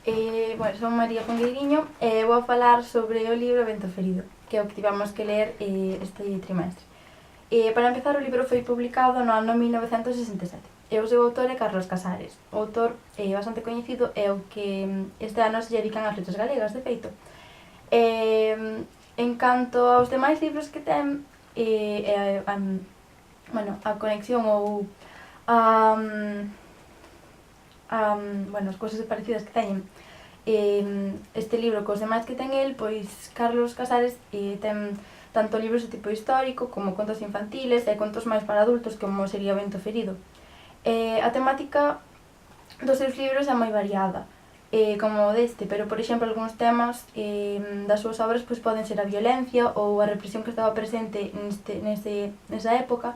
Bueno, son María Congueiriño e vou falar sobre o libro Vento Ferido, que é o que tivemos que ler este trimestre. Para empezar, o libro foi publicado no ano 1967 e o seu autor é Carlos Casares. O autor bastante coñecido é o que este ano se dedican ás letras galegas, de feito. En canto aos demais libros que ten, bueno, a conexión ou a, bueno, as cousas parecidas que teñen este libro cos demais que ten el, pois Carlos Casares ten tanto libros de tipo histórico como contos infantiles e contos máis para adultos como sería Vento Ferido. A temática dos seus libros é moi variada, como deste, pero por exemplo algúns temas das súas obras pois poden ser a violencia ou a represión que estaba presente nesa época,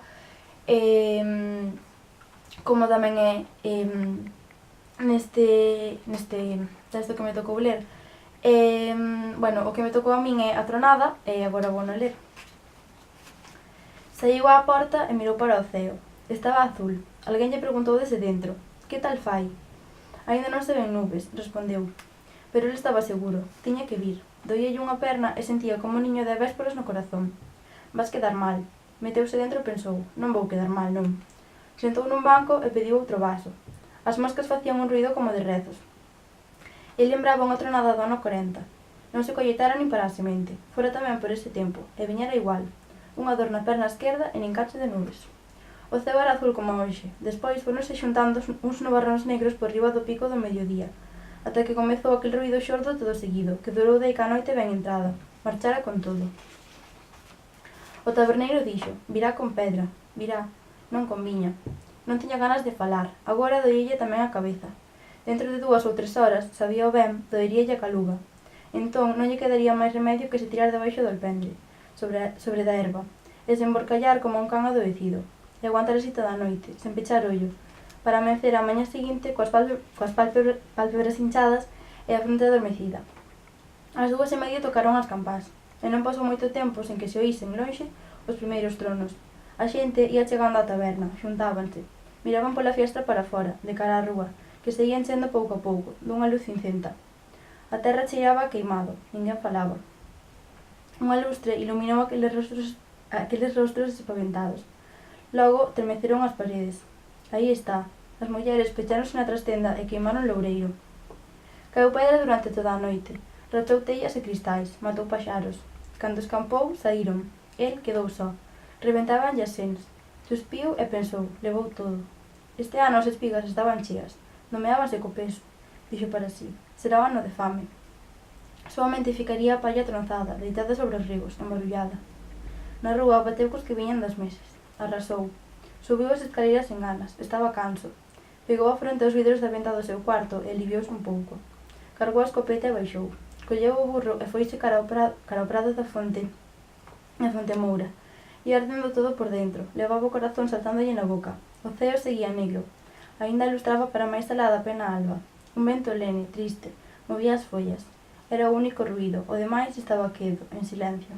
como tamén é neste texto que me tocou ler. Bueno, o que me tocou a min é A Tronada, e agora vou non ler. Saíu á porta e mirou para o ceo. Estaba azul. Alguén lle preguntou desde dentro: "Que tal fai?" "Aínda non se ven nubes", respondeu. Pero el estaba seguro. Tiña que vir. Doíalle unha perna e sentía como un niño de vésperas no corazón. "Vas quedar mal." Meteuse dentro e pensou: "Non vou quedar mal, non." Sentou nun banco e pediu outro vaso. As moscas facían un ruído como de rezos. El lembraba unha tronada do ano 40. Non se colleitara nin para a semente. Fora tamén por ese tempo, e viñera igual. Unha dor na perna esquerda e nin cacho de nubes. O ceo era azul como hoxe. Despois foronse xuntando uns nubarróns negros por riba do pico do mediodía, ata que comezou aquel ruído xordo todo seguido, que durou deica a noite ben entrada. Marchara con todo. O taberneiro dixo: "Virá con pedra, virá." Non con viña. Non tiña ganas de falar. Agora doílle tamén a cabeza. Dentro de 2 ou 3 horas, sabía o ben, doeríalle a caluga. Entón non lle quedaría máis remedio que se tirar debaixo do alpendre, sobre da herba, e se emborcallar como un can adoecido, e aguantar así toda a noite, sen pechar ollo, para amencer a mañá seguinte coas pálpebras hinchadas e a fronte adormecida. Ás 2:30 tocaron as campás, e non pasou moito tempo sen que se oísen lonxe os primeiros tronos. A xente ía chegando á taberna, xuntábanse, miraban pola fiestra para fora, de cara á rúa, que seguía enchendo pouco a pouco, dunha luz cincenta. A terra cheiraba a queimado, ninguén falaba. Unha lustre iluminou aqueles rostros espaventados. Logo tremeceron as paredes. Aí está. As mulleres pecháronse na trastenda e queimaron loureiro. Caeu pedra durante toda a noite. Rachou tellas e cristais, matou paxaros. Cando escampou, saíron. El quedou só. Reventaban as sens. Suspiu e pensou: levou todo. Este ano as espigas estaban cheas. Nomeábanse co peso. Dixo para si: será o ano de fame. Soamente ficaría a palla tronzada, deitada sobre os ribos, embarullada. Na rúa bateu cos que viñan das mesas. Arrasou. Subiu as escaleiras sen ganas. Estaba canso. Pegou a fronte aos vidros da venta do seu cuarto e aliviouse un pouco. Cargou a escopeta e baixou. Colleu o burro e foise cara ao prado da fonte Moura. Ia ardendo todo por dentro. Levaba o corazón saltándolle na boca. O ceo seguía negro. Aínda ilustraba para máis alada pena alba. Un vento lene, triste, movía as follas. Era o único ruído. O demais estaba quedo, en silencio.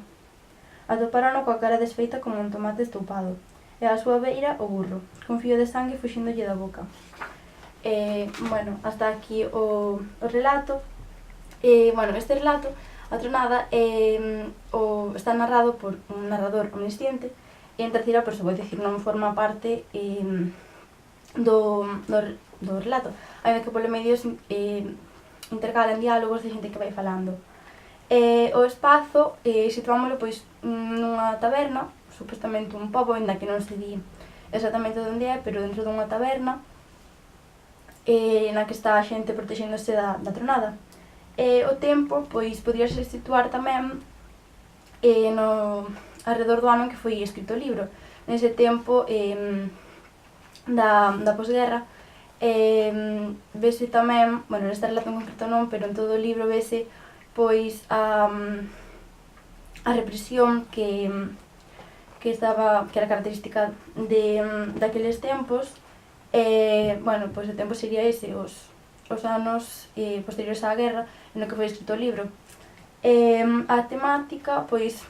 Atopárono coa cara desfeita como un tomate estoupado, e á súa beira o burro, cun fío de sangue fuxíndolle da boca. Bueno, hasta aquí o relato. Bueno, este relato, A Tronada, está narrado por un narrador omnisciente e en terceira persoa, é dicir, non forma parte do relato, aínda que polo medio intercalan diálogos de xente que vai falando. O espazo situámoslo pois nunha taberna, supostamente un pobo, ainda que non se di exactamente onde é, pero dentro dunha taberna na que está a xente protexéndose da tronada. O tempo pois podríase situar tamén alrededor do ano en que foi escrito o libro. Nese tempo da posguerra, vese tamén, bueno, nesta relación concreto non, pero en todo o libro vese pois a represión que era característica daqueles tempos. Bueno, pois o tempo sería ese, os anos posteriores á guerra, no que foi escrito o libro. A temática, pois,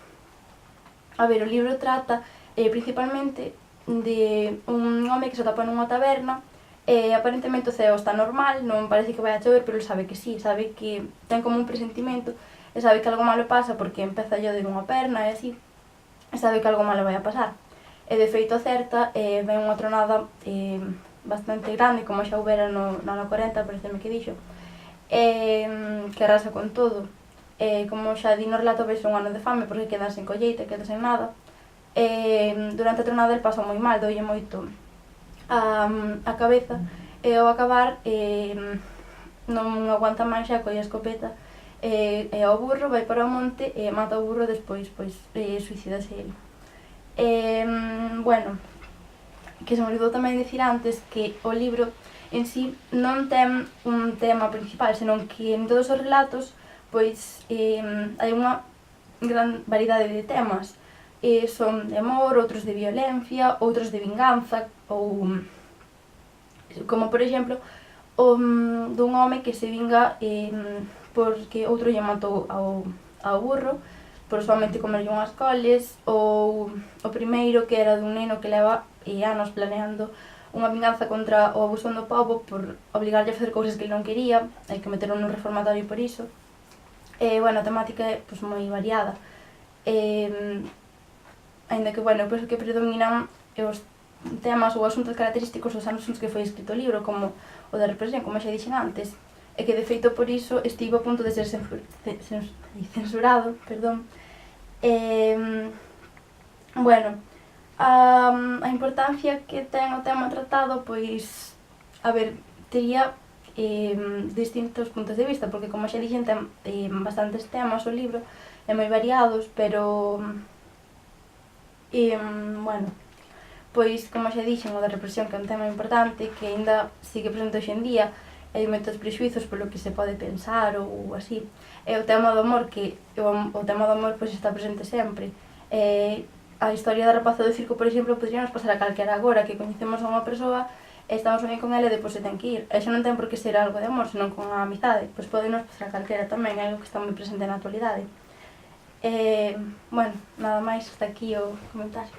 a ver, o libro trata principalmente de un home que se atopa nunha taberna Aparentemente o ceo está normal, non parece que vai a chover, pero ele sabe que sí, sabe que ten como un presentimento, e sabe que algo malo pasa porque empeza a llover unha perna e así, e sabe que algo malo vai a pasar. E de feito acerta, ven unha tronada bastante grande, como xa houbera no ano 40, pareceme que dixo, que arrasa con todo. Como xa di no relato, ves un ano de fame porque quedan sen colleita, quedan sen nada. Durante a tronada el pasa moi mal, doulle moito a cabeza, e ao acabar non aguanta máis, xa colle a escopeta e ao burro, vai para o monte e mata o burro, despois suicídase ele. Bueno, que se me olvidou tamén dicir antes que o libro en sí non ten un tema principal, senón que en todos os relatos pois hai unha gran variedade de temas. Son de amor, outros de violencia, outros de vinganza, ou como por exemplo dun home que se vinga porque outro lle matou ao burro por somente comerlle unhas coles, ou o primeiro que era dun neno que leva anos planeando unha vinganza contra o abusón do pobo por obligarlle a facer cousas que ele non quería, hai que meterlo nun reformatorio por iso. Bueno, a temática é pois, moi variada. Ainda que, bueno, penso que predominan os temas ou asuntos característicos dos anos nos que foi escrito o libro, como o da represión, como xa dixen antes, e que de feito por iso estivo a punto de ser censurado, perdón. Bueno, a importancia que ten o tema tratado, pois, a ver, tería distintos puntos de vista, porque como xa dixen ten bastantes temas o libro, e moi variados, pero bueno, pois como xa dixen, o da represión, que é un tema importante, que aínda sigue presente hoxe en día, hai moitos prexuizos polo que se pode pensar ou así. E o tema do amor, que o tema do amor pois está presente sempre. A historia da rapaza do circo, por exemplo, podríamos pasar a calquera agora, que coñecemos a unha persoa e estamos ben con ela e depois se ten que ir. E xa non ten por que ser algo de amor, senón con a amizade. Pois podenos pasar a calquera tamén, é algo que está moi presente na actualidade. Bueno, nada máis, hasta aquí o comentario.